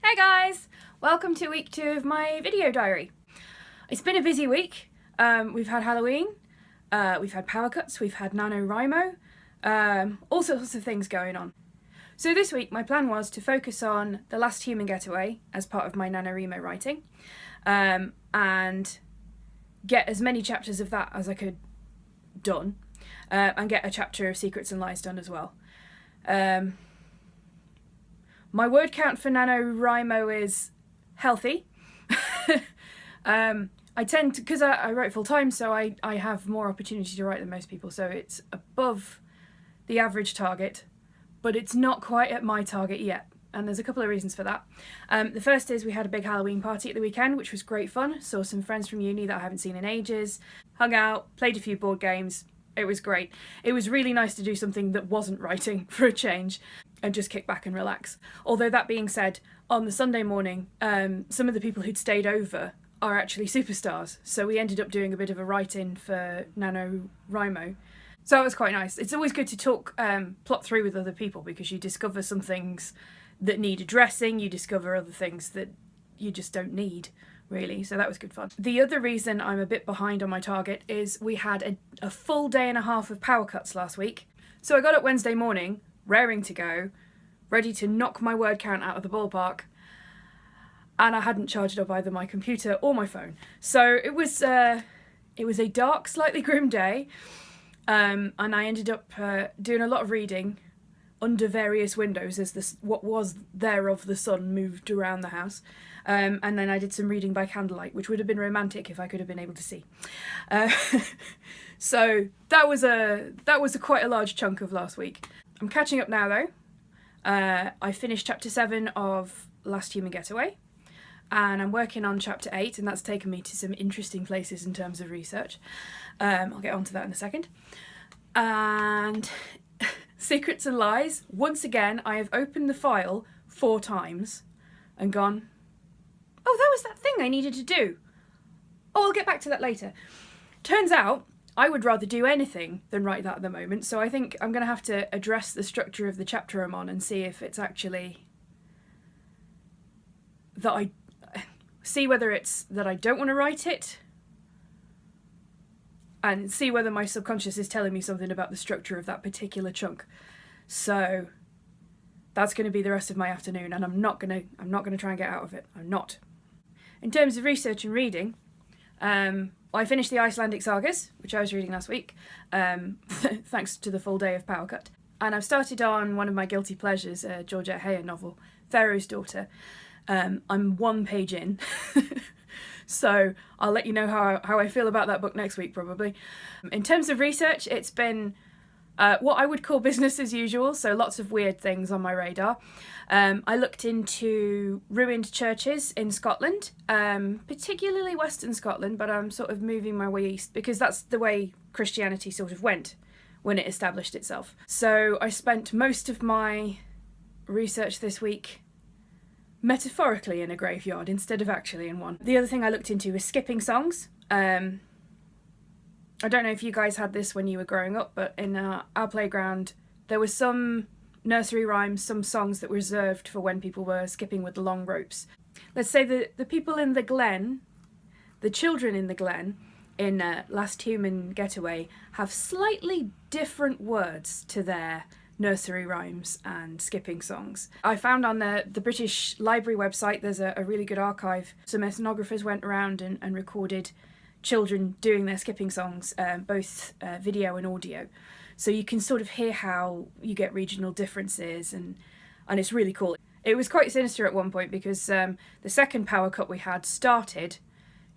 Hey guys! Welcome to week 2 of my video diary. It's been a busy week. We've had Halloween, we've had Powercuts, we've had NaNoWriMo, all sorts of things going on. So this week my plan was to focus on The Last Human Getaway as part of my NaNoWrimo writing, and get as many chapters of that as I could done, and get a chapter of Secrets and Lies done as well. My word count for NaNoWrimo is healthy. I tend to, because I write full time, so I have more opportunity to write than most people, so it's above the average target, but it's not quite at my target yet, and there's a couple of reasons for that. The first is we had a big Halloween party at the weekend, which was great fun. Saw some friends from uni that I haven't seen in ages, hung out, played a few board games. It was great. It was really nice to do something that wasn't writing for a change and just kick back and relax. Although that being said, on the Sunday morning, some of the people who'd stayed over are actually superstars. So we ended up doing a bit of a write-in for NaNoWrimo. So it was quite nice. It's always good to talk, plot through with other people, because you discover some things that need addressing, you discover other things that you just don't need, really. So that was good fun. The other reason I'm a bit behind on my target is we had a full day and a half of power cuts last week. So I got up Wednesday morning, raring to go, ready to knock my word count out of the ballpark, and I hadn't charged up either my computer or my phone. So it was a dark, slightly grim day, and I ended up doing a lot of reading under various windows as what was there of the sun moved around the house, and then I did some reading by candlelight, which would have been romantic if I could have been able to see. So that was quite a large chunk of last week. I'm catching up now though. I finished chapter 7 of Last Human Getaway, and I'm working on chapter 8, and that's taken me to some interesting places in terms of research. I'll get onto that in a second. And Secrets and Lies, once again I have opened the file 4 times and gone, oh, that was that thing I needed to do. Oh, I'll get back to that later. Turns out I would rather do anything than write that at the moment, so I think I'm going to have to address the structure of the chapter I'm on and see if it's actually that whether it's that I don't want to write it, and see whether my subconscious is telling me something about the structure of that particular chunk. So that's going to be the rest of my afternoon, and I'm not going to try and get out of it. I'm not. In terms of research and reading, I finished the Icelandic sagas, which I was reading last week, thanks to the full day of Powercut. And I've started on one of my guilty pleasures, a Georgette Heyer novel, Pharaoh's Daughter. I'm 1 page in, so I'll let you know how I feel about that book next week, probably. In terms of research, it's been what I would call business as usual, so lots of weird things on my radar. I looked into ruined churches in Scotland, particularly Western Scotland, but I'm sort of moving my way east because that's the way Christianity sort of went when it established itself. So I spent most of my research this week metaphorically in a graveyard instead of actually in one. The other thing I looked into was skipping songs. I don't know if you guys had this when you were growing up, but in our playground there was some nursery rhymes, some songs that were reserved for when people were skipping with the long ropes. Let's say the people in the glen, the children in the glen in Last Human Getaway, have slightly different words to their nursery rhymes and skipping songs. I found on the British Library website there's a really good archive. Some ethnographers went around and recorded children doing their skipping songs, both video and audio. So you can sort of hear how you get regional differences, and it's really cool. It was quite sinister at one point because the second power cut we had started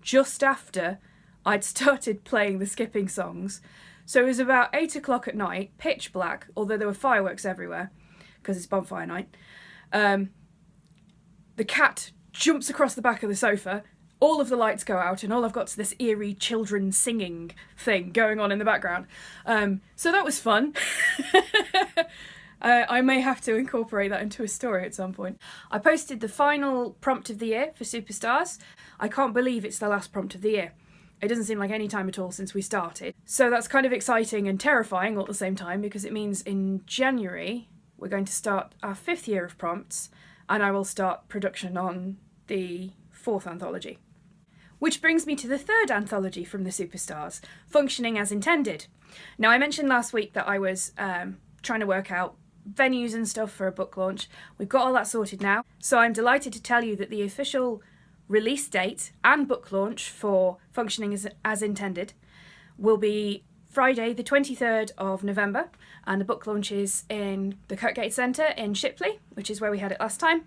just after I'd started playing the skipping songs. So it was about 8 o'clock at night, pitch black, although there were fireworks everywhere because it's bonfire night. The cat jumps across the back of the sofa, all of the lights go out, and all I've got is this eerie children singing thing going on in the background. So that was fun. I may have to incorporate that into a story at some point. I posted the final prompt of the year for Superstars. I can't believe it's the last prompt of the year. It doesn't seem like any time at all since we started. So that's kind of exciting and terrifying all at the same time, because it means in January we're going to start our 5th year of prompts, and I will start production on the 4th anthology. Which brings me to the 3rd anthology from the Superstars, Functioning as Intended. Now, I mentioned last week that I was trying to work out venues and stuff for a book launch. We've got all that sorted now, so I'm delighted to tell you that the official release date and book launch for Functioning as Intended will be Friday the 23rd of November, and the book launch is in the Kirkgate Centre in Shipley, which is where we had it last time,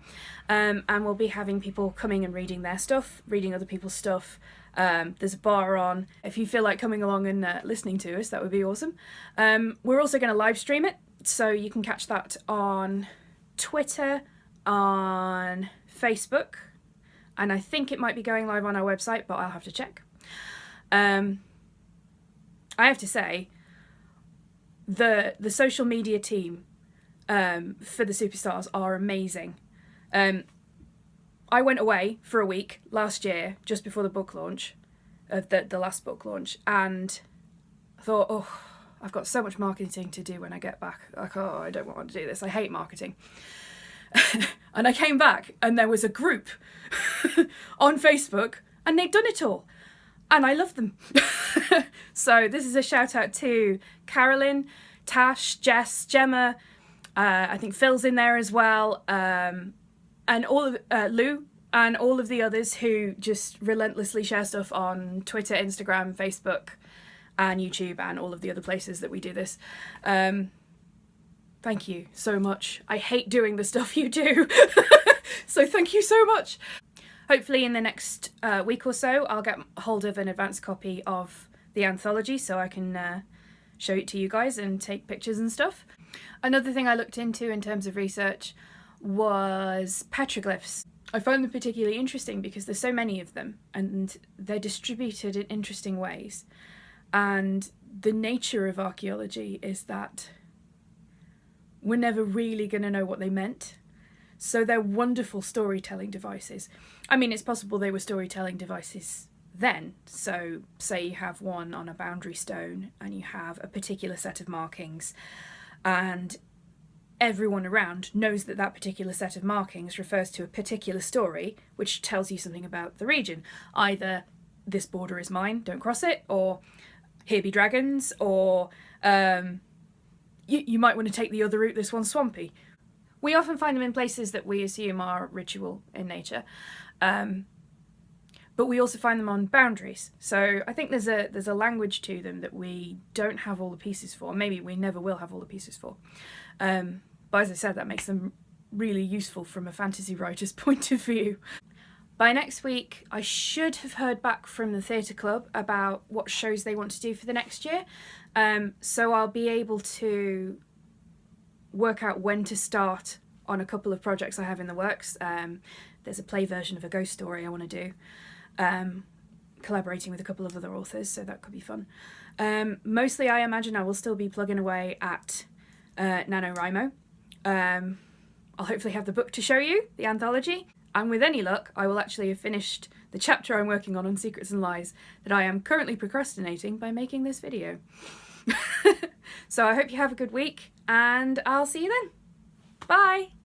and we'll be having people coming and reading their stuff, reading other people's stuff. There's a bar on. If you feel like coming along and listening to us, that would be awesome. We're also going to live stream it, so you can catch that on Twitter, on Facebook, and I think it might be going live on our website, but I'll have to check. I have to say, the social media team for the Superstars are amazing. I went away for a week last year, just before the book launch, the last book launch, and I thought, oh, I've got so much marketing to do when I get back. Like, oh, I don't want to do this. I hate marketing. And I came back, and there was a group on Facebook, and they'd done it all. And I love them. So this is a shout out to Carolyn, Tash, Jess, Gemma, I think Phil's in there as well, and all of Lou, and all of the others who just relentlessly share stuff on Twitter, Instagram, Facebook, and YouTube, and all of the other places that we do this. Thank you so much. I hate doing the stuff you do. So thank you so much. Hopefully in the next week or so, I'll get hold of an advanced copy of the anthology so I can show it to you guys and take pictures and stuff. Another thing I looked into in terms of research was petroglyphs. I find them particularly interesting because there's so many of them and they're distributed in interesting ways. And the nature of archaeology is that we're never really going to know what they meant. So they're wonderful storytelling devices. I mean, it's possible they were storytelling devices then. So say you have one on a boundary stone and you have a particular set of markings and everyone around knows that that particular set of markings refers to a particular story which tells you something about the region. Either this border is mine, don't cross it, or here be dragons, or you might want to take the other route, this one's swampy. We often find them in places that we assume are ritual in nature, but we also find them on boundaries. So I think there's a language to them that we don't have all the pieces for. Maybe we never will have all the pieces for. But as I said, that makes them really useful from a fantasy writer's point of view. By next week, I should have heard back from the theatre club about what shows they want to do for the next year. So I'll be able to work out when to start on a couple of projects I have in the works. There's a play version of a ghost story I want to do, collaborating with a couple of other authors, so that could be fun. Mostly I imagine I will still be plugging away at NaNoWriMo. I'll hopefully have the book to show you, the anthology, and with any luck I will actually have finished the chapter I'm working on Secrets and Lies that I am currently procrastinating by making this video. So I hope you have a good week, and I'll see you then. Bye!